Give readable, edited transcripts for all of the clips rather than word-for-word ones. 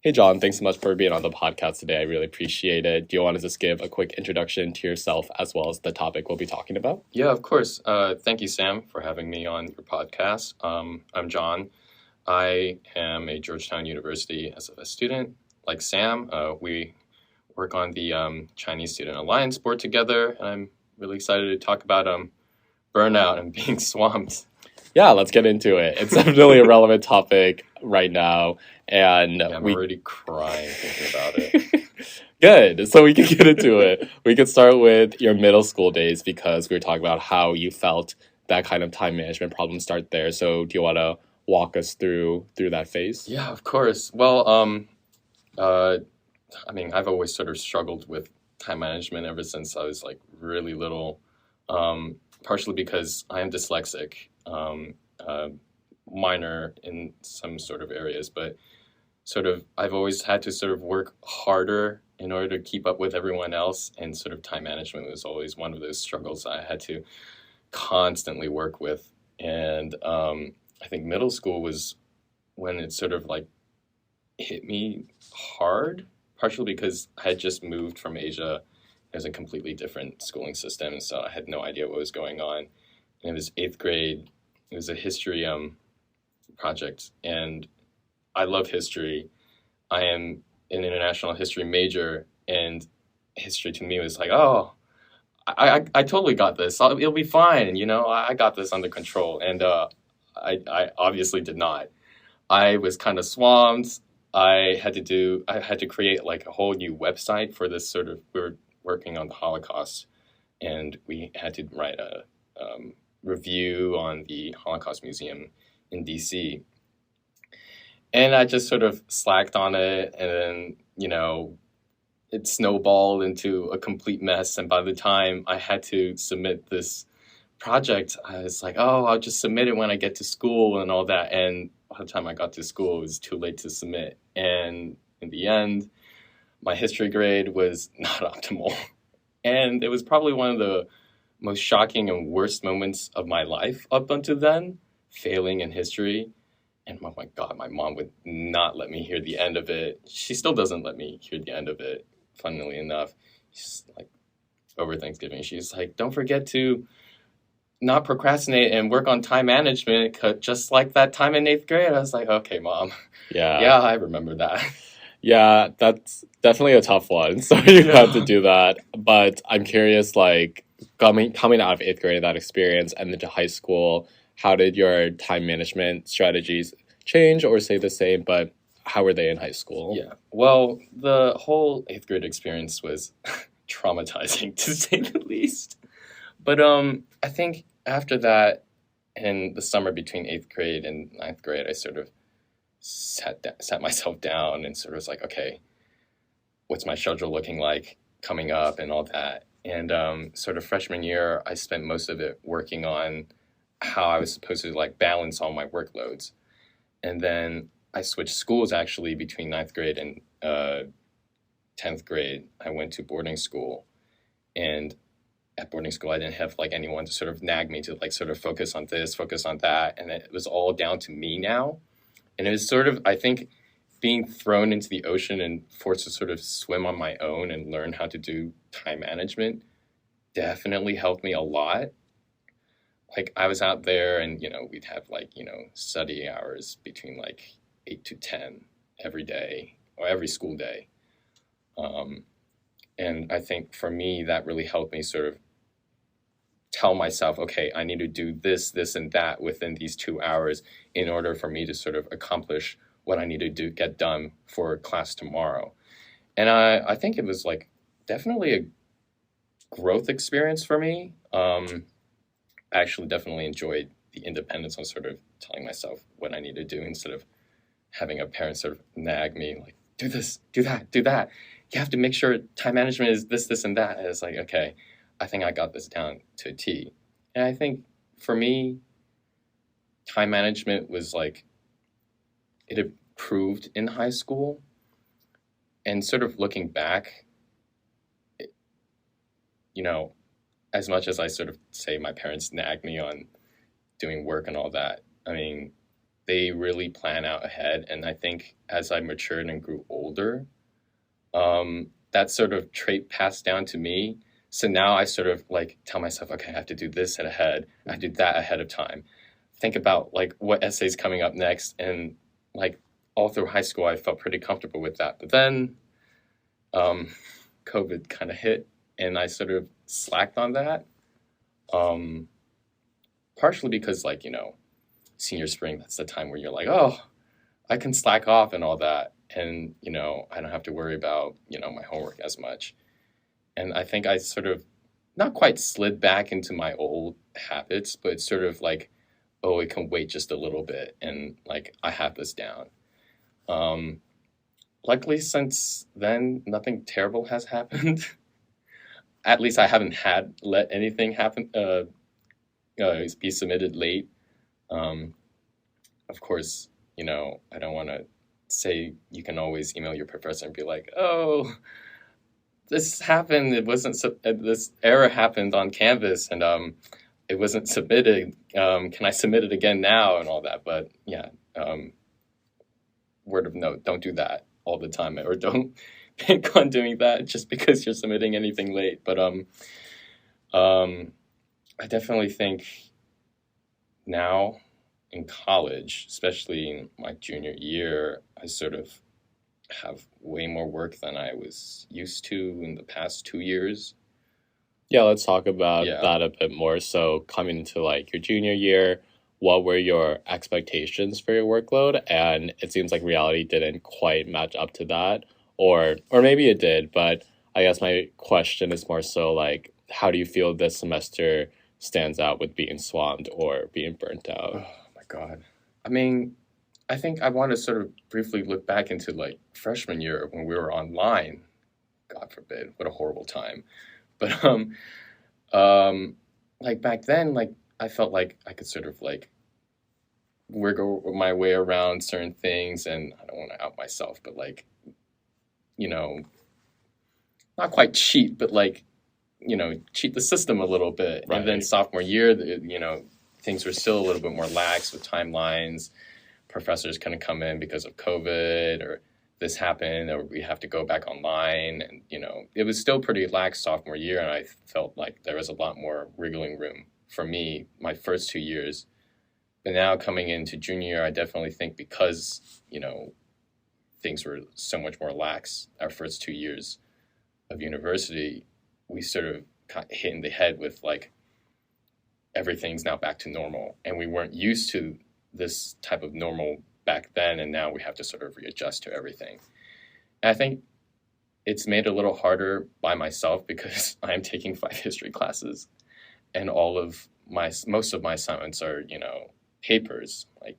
Hey, John, thanks so much for being on the podcast today. I really appreciate it. Do you want to just give a quick introduction to yourself as well as the topic we'll be talking about? Yeah, of course. Thank you, Sam, for having me on your podcast. I'm John. I am a Georgetown University SF student. Like Sam, we work on the Chinese Student Alliance board together, and I'm really excited to talk about burnout and being swamped. Yeah, let's get into it. It's definitely a relevant topic right now, and Yeah, I'm we already crying thinking about it. good. So we can get into it. We could start with your middle school days because we were talking about how you felt that kind of time management problem start there. So do you want to walk us through that phase? Yeah, of course. Well, uh, I've always sort of struggled with time management ever since I was like really little, partially because I am dyslexic, uh, minor in some sort of areas, but sort of I've always had to sort of work harder in order to keep up with everyone else, and sort of time management was always one of those struggles I had to constantly work with. And I think middle school was when it sort of like hit me hard, partially because I had just moved from Asia. It was a completely different schooling system, so I had no idea what was going on. And it was eighth grade. It was a history project, and I love history. I am an international history major, and history to me was like, oh, I totally got this. It'll be fine. I got this under control. And I obviously did not. I was kind of swamped. I had to create like a whole new website for this sort of, we were working on the Holocaust, and we had to write a review on the Holocaust Museum in DC. And I just sort of slacked on it, and then, it snowballed into a complete mess. And by the time I had to submit this project, I was like, oh, I'll just submit it when I get to school and all that. And by the time I got to school, it was too late to submit. And in the end, my history grade was not optimal. And it was probably one of the most shocking and worst moments of my life up until then, failing in history. And oh my God, my mom would not let me hear the end of it. She still doesn't let me hear the end of it, funnily enough. She's like, over Thanksgiving, she's like, don't forget to not procrastinate and work on time management, just like that time in eighth grade. I was like, okay, mom. Yeah. Yeah, I remember that. Yeah, that's definitely a tough one. So you have to do that. But I'm curious, like coming out of eighth grade, that experience, and then to high school, how did your time management strategies change or stay the same? But how were they in high school? Yeah. Well, the whole eighth grade experience was traumatizing to say the least. But I think after that, in the summer between eighth grade and ninth grade, I sort of sat myself down and sort of was like, okay, what's my schedule looking like coming up and all that. And sort of freshman year, I spent most of it working on how I was supposed to like balance all my workloads. And then I switched schools actually between ninth grade and 10th grade. I went to boarding school, and at boarding school, I didn't have like anyone to sort of nag me to like sort of focus on this, focus on that. And it was all down to me now. And it was sort of, I think, being thrown into the ocean and forced to sort of swim on my own and learn how to do time management definitely helped me a lot. Like I was out there, and, we'd have like, study hours between like 8 to 10 every day or every school day. Um, and I think for me, that really helped me sort of tell myself, okay, I need to do this, this, and that within these 2 hours in order for me to sort of accomplish what I need to do, get done for class tomorrow. And I think it was like definitely a growth experience for me. I actually definitely enjoyed the independence on sort of telling myself what I need to do instead of having a parent sort of nag me like, do this, do that, do that. You have to make sure time management is this, this, and that. And it's like, okay, I think I got this down to a T. And I think for me, time management was like, it improved in high school. And sort of looking back, it, you know, as much as I sort of say my parents nagged me on doing work and all that, I mean, they really plan out ahead. And I think as I matured and grew older, that sort of trait passed down to me. So now I sort of like tell myself, okay, I have to do this ahead. I have to do that ahead of time. Think about like what essay's coming up next. And like all through high school, I felt pretty comfortable with that. But then um, COVID kind of hit and I sort of slacked on that. Um, Partially because like, senior spring, that's the time where you're like, oh, I can slack off and all that. And, I don't have to worry about, my homework as much. And I think I sort of not quite slid back into my old habits, but it's sort of like, oh, it can wait just a little bit. And like, I have this down. Um, Luckily, since then, nothing terrible has happened. At least I haven't had let anything happen, be submitted late. Um, of course, I don't want to say you can always email your professor and be like, oh, this happened. It wasn't, this error happened on Canvas and it wasn't submitted. Can I submit it again now and all that? But yeah, word of note, don't do that all the time or don't bank on doing that just because you're submitting anything late. But I definitely think now in college, especially in my junior year, I sort of have way more work than I was used to in the past 2 years. Yeah, let's talk about Yeah. that a bit more. So coming into like your junior year, what were your expectations for your workload? And it seems like reality didn't quite match up to that. Or maybe it did, but I guess my question is more so like, how do you feel this semester stands out with being swamped or being burnt out? Oh my God. I mean, I think I want to sort of briefly look back into like freshman year when we were online. God forbid, what a horrible time. But like back then, like I felt like I could sort of like wiggle my way around certain things, and I don't want to out myself, but like, not quite cheat, but like, cheat the system a little bit. Right. And then sophomore year, things were still a little bit more lax with timelines. Professors couldn't come in because of COVID or this happened or we have to go back online. And, it was still pretty lax sophomore year. And I felt like there was a lot more wriggling room for me my first 2 years. But now coming into junior year, I definitely think because, things were so much more lax our first 2 years of university, we sort of got hit in the head with like, everything's now back to normal. And we weren't used to this type of normal back then. And now we have to sort of readjust to everything. And I think it's made it a little harder by myself because I'm taking 5 history classes and most of my assignments are, papers, like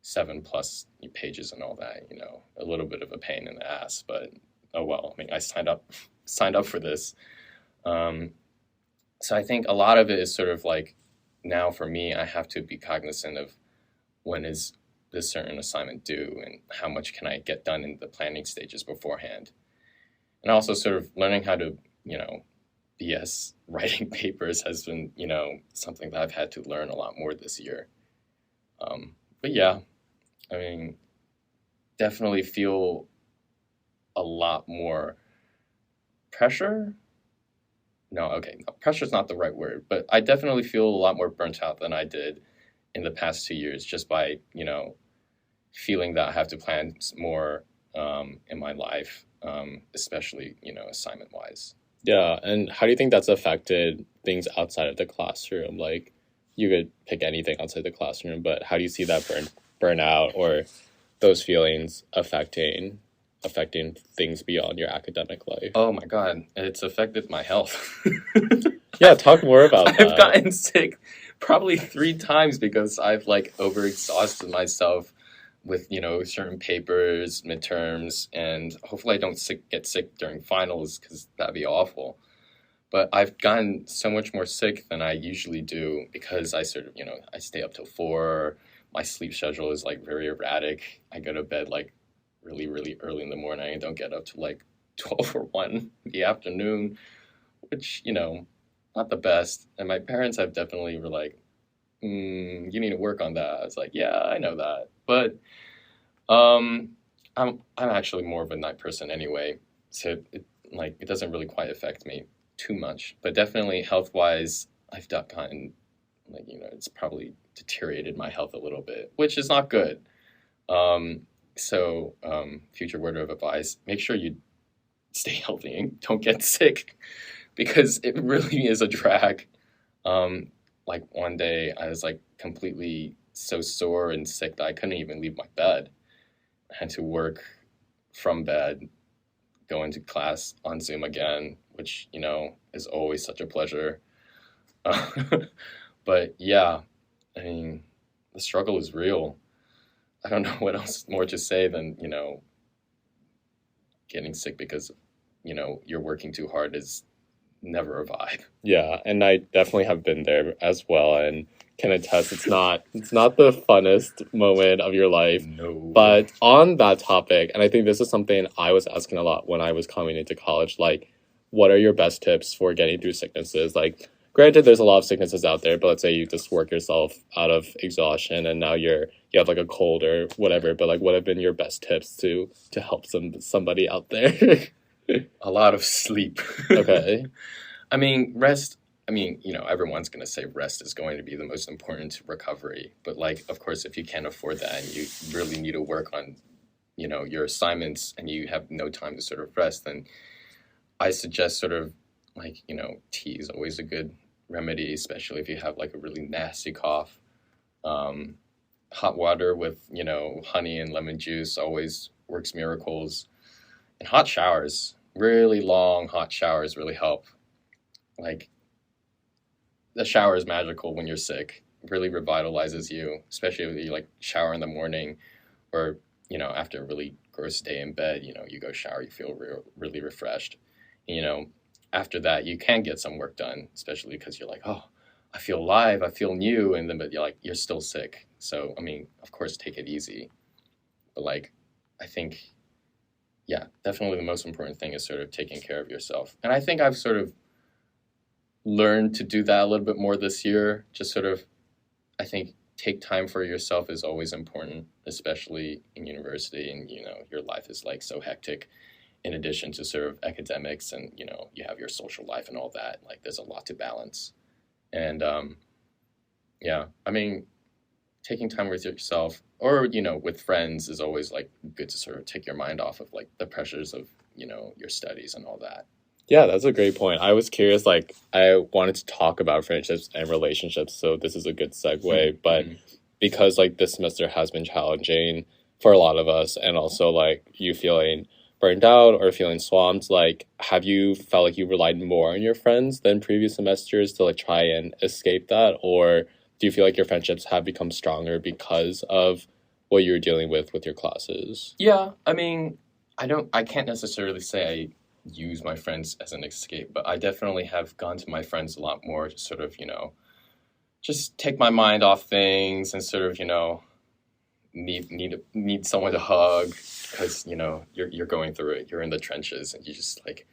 7+ pages and all that, a little bit of a pain in the ass, but oh well. I mean, I signed up for this. So I think a lot of it is sort of like now for me, I have to be cognizant of when is this certain assignment due and how much can I get done in the planning stages beforehand. And also sort of learning how to, BS writing papers has been, something that I've had to learn a lot more this year. But yeah, I mean, definitely feel a lot more pressure. No, okay, no, pressure's not the right word, but I definitely feel a lot more burnt out than I did in the past 2 years just by, feeling that I have to plan more in my life, especially, assignment-wise. Yeah, and how do you think that's affected things outside of the classroom? Like, you could pick anything outside the classroom, but how do you see that burnout or those feelings affecting things beyond your academic life? Oh my God, it's affected my health. Yeah, talk more about that. I've gotten sick probably 3 times because I've like overexhausted myself with, certain papers, midterms, and hopefully I don't get sick during finals because that'd be awful. But I've gotten so much more sick than I usually do because I sort of, I stay up till 4. My sleep schedule is like very erratic. I go to bed like really, really early in the morning. I don't get up to like 12 or 1 in the afternoon, which, not the best. And my parents have definitely were like, you need to work on that. I was like, yeah, I know that. But um, I'm actually more of a night person anyway. So it doesn't really quite affect me too much. But definitely health wise, I've gotten it's probably deteriorated my health a little bit, which is not good. Future word of advice, make sure you stay healthy and don't get sick because it really is a drag. Like one day I was like completely so sore and sick that I couldn't even leave my bed. I had to work from bed, go into class on Zoom again, which, is always such a pleasure. But yeah, I mean, the struggle is real. I don't know what else more to say than, getting sick because, you're working too hard is never a vibe. Yeah, and I definitely have been there as well, and can attest it's not the funnest moment of your life. No. But on that topic, and I think this is something I was asking a lot when I was coming into college, like, what are your best tips for getting through sicknesses? Like, granted, there's a lot of sicknesses out there, but let's say you just work yourself out of exhaustion, and now you have like a cold or whatever. But like, what have been your best tips to help somebody out there? A lot of sleep. Okay. I mean, rest. I mean, everyone's going to say rest is going to be the most important to recovery. But, like, of course, if you can't afford that and you really need to work on, your assignments and you have no time to sort of rest, then I suggest sort of like, tea is always a good remedy, especially if you have like a really nasty cough. Hot water with, honey and lemon juice always works miracles. And hot showers, really long hot showers really help. Like, the shower is magical when you're sick. It really revitalizes you, especially if you like shower in the morning or, after a really gross day in bed, you go shower, you feel really refreshed. After that, you can get some work done, especially because you're like, oh, I feel alive, I feel new. And then, but you're still sick. So, I mean, of course, take it easy. But like, I think, yeah, definitely the most important thing is sort of taking care of yourself. And I think I've sort of learned to do that a little bit more this year. Just sort of, I think, take time for yourself is always important, especially in university. And, your life is like so hectic in addition to sort of academics and, you have your social life and all that. Like, there's a lot to balance. And, yeah, I mean, taking time with yourself or, with friends is always like good to sort of take your mind off of like the pressures of, your studies and all that. Yeah, that's a great point. I was curious, like, I wanted to talk about friendships and relationships, so this is a good segue. But because, like, this semester has been challenging for a lot of us, and also, like, you feeling burned out or feeling swamped, like, have you felt like you relied more on your friends than previous semesters to, like, try and escape that? Or do you feel like your friendships have become stronger because of what you're dealing with your classes? Yeah, I mean, I can't necessarily say I use my friends as an escape, but I definitely have gone to my friends a lot more to sort of, just take my mind off things and sort of, need someone to hug because, you're going through it. You're in the trenches and you just like,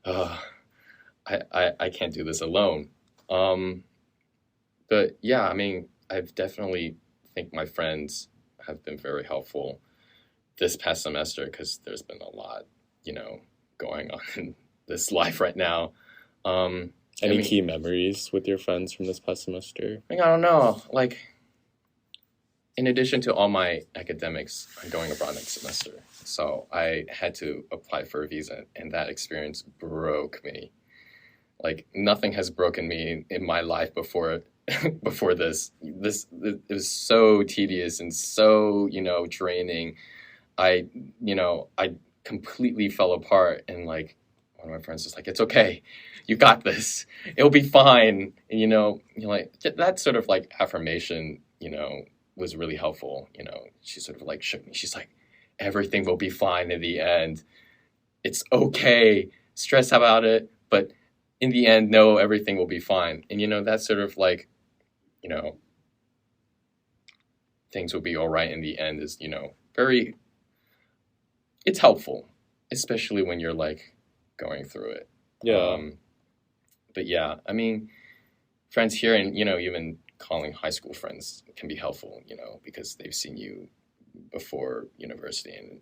I can't do this alone. But yeah, I mean, I've definitely think my friends have been very helpful this past semester because there's been a lot, going on in this life right now. Any key memories with your friends from this past semester? I don't know. Like, in addition to all my academics, I'm going abroad next semester. So I had to apply for a visa, and that experience broke me. Like, nothing has broken me in my life before before this. It was so tedious and so, draining. I completely fell apart, and like one of my friends was like, it's okay, you got this, it'll be fine. And like that sort of like affirmation was really helpful. She sort of like shook me. She's like, everything will be fine in the end, it's okay, stress about it, but in the end, no, everything will be fine. And that's sort of like, things will be all right in the end is very, it's helpful, especially when you're like going through it. Yeah. But yeah, I mean, friends here and, even calling high school friends can be helpful, because they've seen you before university, and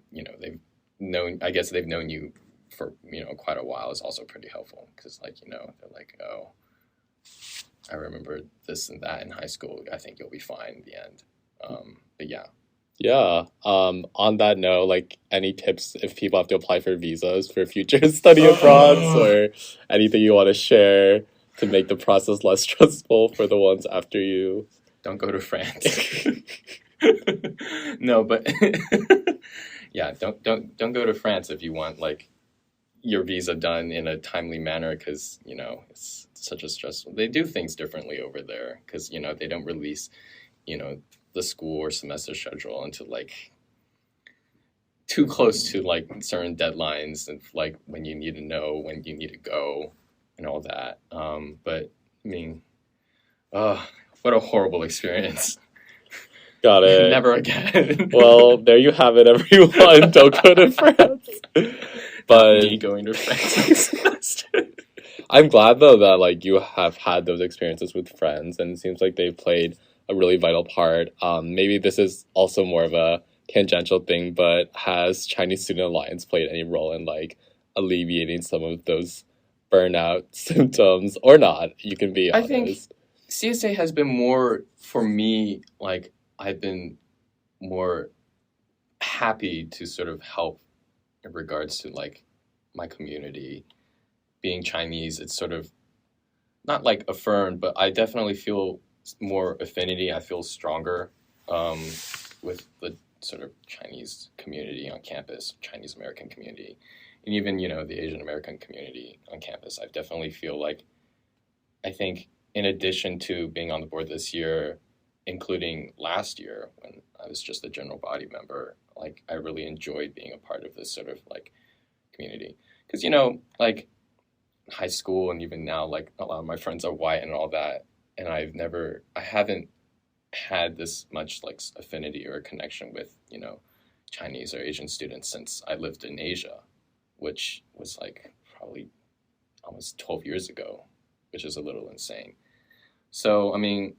I guess they've known you for quite a while, is also pretty helpful, because they're like, oh, I remember this and that in high school. I think you'll be fine in the end. But yeah. Yeah. On that note, like any tips if people have to apply for visas for future study abroads, or anything you want to share to make the process less stressful for the ones after you? Don't go to France. No, but yeah, don't go to France if you want like your visa done in a timely manner, because it's such a stressful. They do things differently over there, because they don't release the school or semester schedule until like too close to like certain deadlines, and like when you need to know when you need to go and all that. But I mean, what a horrible experience. Got it. Never again. Well, there you have it, everyone. Don't go to France. But me going to France. I'm glad though that like you have had those experiences with friends, and it seems like they've played a really vital part. Maybe this is also more of a tangential thing, but has Chinese Student Alliance played any role in like alleviating some of those burnout symptoms, or not? You can be honest. I think CSA has been more, for me, like I've been more happy to sort of help in regards to like my community. Being Chinese, it's sort of not like affirmed, but I definitely feel more affinity. I feel stronger with the sort of Chinese community on campus, Chinese American community, and even the Asian American community on campus. I definitely feel like, I think in addition to being on the board this year, including last year when I was just a general body member, like I really enjoyed being a part of this sort of like community, because like high school and even now, like a lot of my friends are white and all that, and I haven't had this much like affinity or connection with Chinese or Asian students since I lived in Asia, which was like probably almost 12 years ago, which is a little insane. So I mean,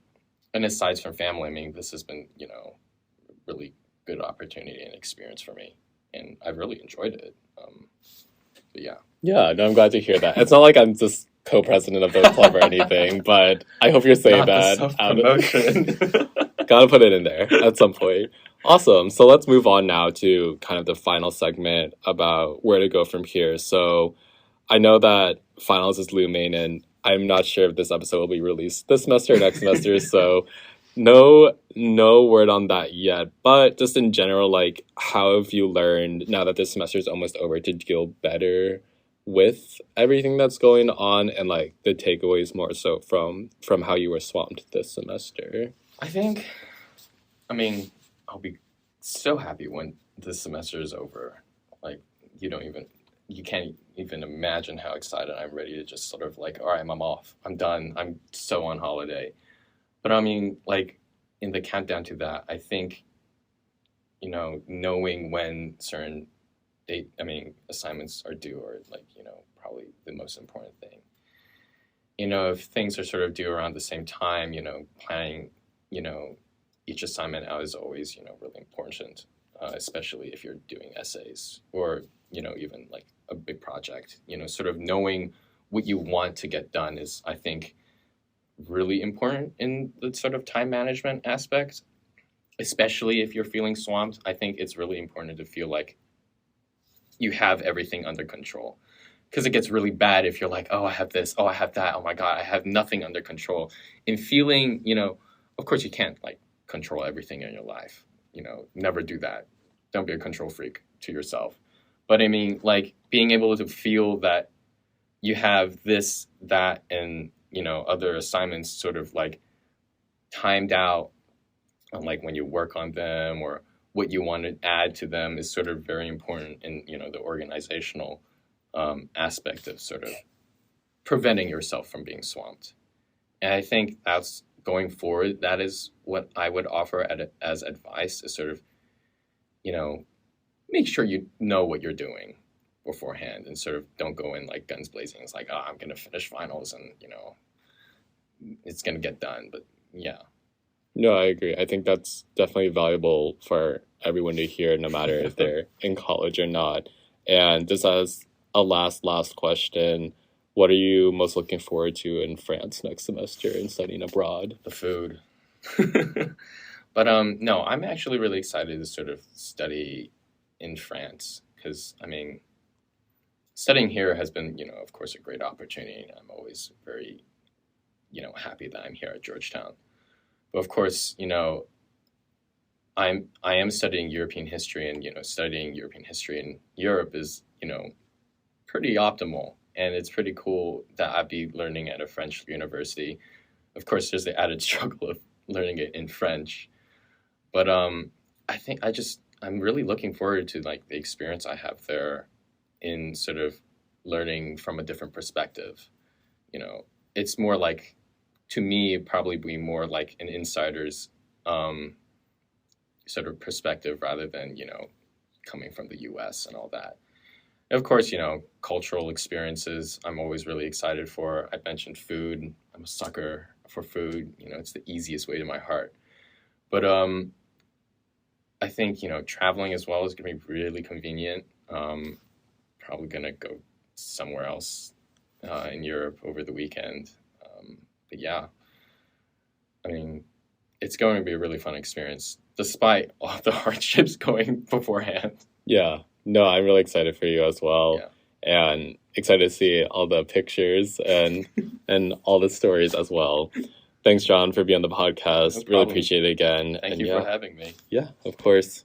and aside from family, I mean, this has been really good opportunity and experience for me, and I've really enjoyed it. But yeah. Yeah, no, I'm glad to hear that. It's not like I'm just co-president of the club or anything, but I hope you're saying that. Self-promotion. Gotta put it in there at some point. Awesome. So let's move on now to kind of the final segment about where to go from here. So I know that finals is looming, and I'm not sure if this episode will be released this semester or next semester, so no word on that yet. But just in general, like, how have you learned, now that this semester is almost over, to deal better with everything that's going on, and like the takeaways more so from how you were swamped this semester? I mean, I'll be so happy when this semester is over. Like, you can't even imagine how excited I'm, ready to just sort of like, all right, I'm off. I'm done. I'm so on holiday. But I mean, like, in the countdown to that, I think, knowing when certain assignments are due, or like, probably the most important thing. If things are sort of due around the same time, planning, each assignment out is always, really important, especially if you're doing essays or, even like a big project. Sort of knowing what you want to get done is, I think, really important in the sort of time management aspect, especially if you're feeling swamped. I think it's really important to feel like you have everything under control, because it gets really bad if you're like, oh, I have this, oh, I have that, oh my God, I have nothing under control. In feeling, of course you can't like control everything in your life, never do that. Don't be a control freak to yourself. But I mean, like, being able to feel that you have this, that, and, other assignments sort of like timed out, on like when you work on them or what you want to add to them, is sort of very important in, the organizational aspect of sort of preventing yourself from being swamped. And I think that's, going forward, that is what I would offer as advice, is sort of, make sure you know what you're doing beforehand, and sort of don't go in like guns blazing. It's like, oh, I'm going to finish finals and, it's going to get done. But yeah. No, I agree. I think that's definitely valuable for everyone to hear, no matter if they're in college or not. And just as a last question, what are you most looking forward to in France next semester in studying abroad? The food. But no, I'm actually really excited to sort of study in France because I mean, studying here has been, of course, a great opportunity. I'm always very, happy that I'm here at Georgetown. But of course, I am studying European history, and studying European history in Europe is pretty optimal, and it's pretty cool that I'd be learning at a French university. Of course, there's the added struggle of learning it in French, but I think I'm really looking forward to like the experience I have there in sort of learning from a different perspective. It's more like, to me, probably be more like an insider's sort of perspective rather than coming from the U.S. and all that. And of course, cultural experiences I'm always really excited for. I mentioned food. I'm a sucker for food. It's the easiest way to my heart. But I think traveling as well is going to be really convenient. Probably going to go somewhere else in Europe over the weekend. But yeah, I mean, it's going to be a really fun experience, despite all the hardships going beforehand. Yeah, no, I'm really excited for you as well. Yeah. And excited to see all the pictures and and all the stories as well. Thanks, John, for being on the podcast. No Really problem. appreciate it again. Thank and you yeah, for having me. yeah, of course.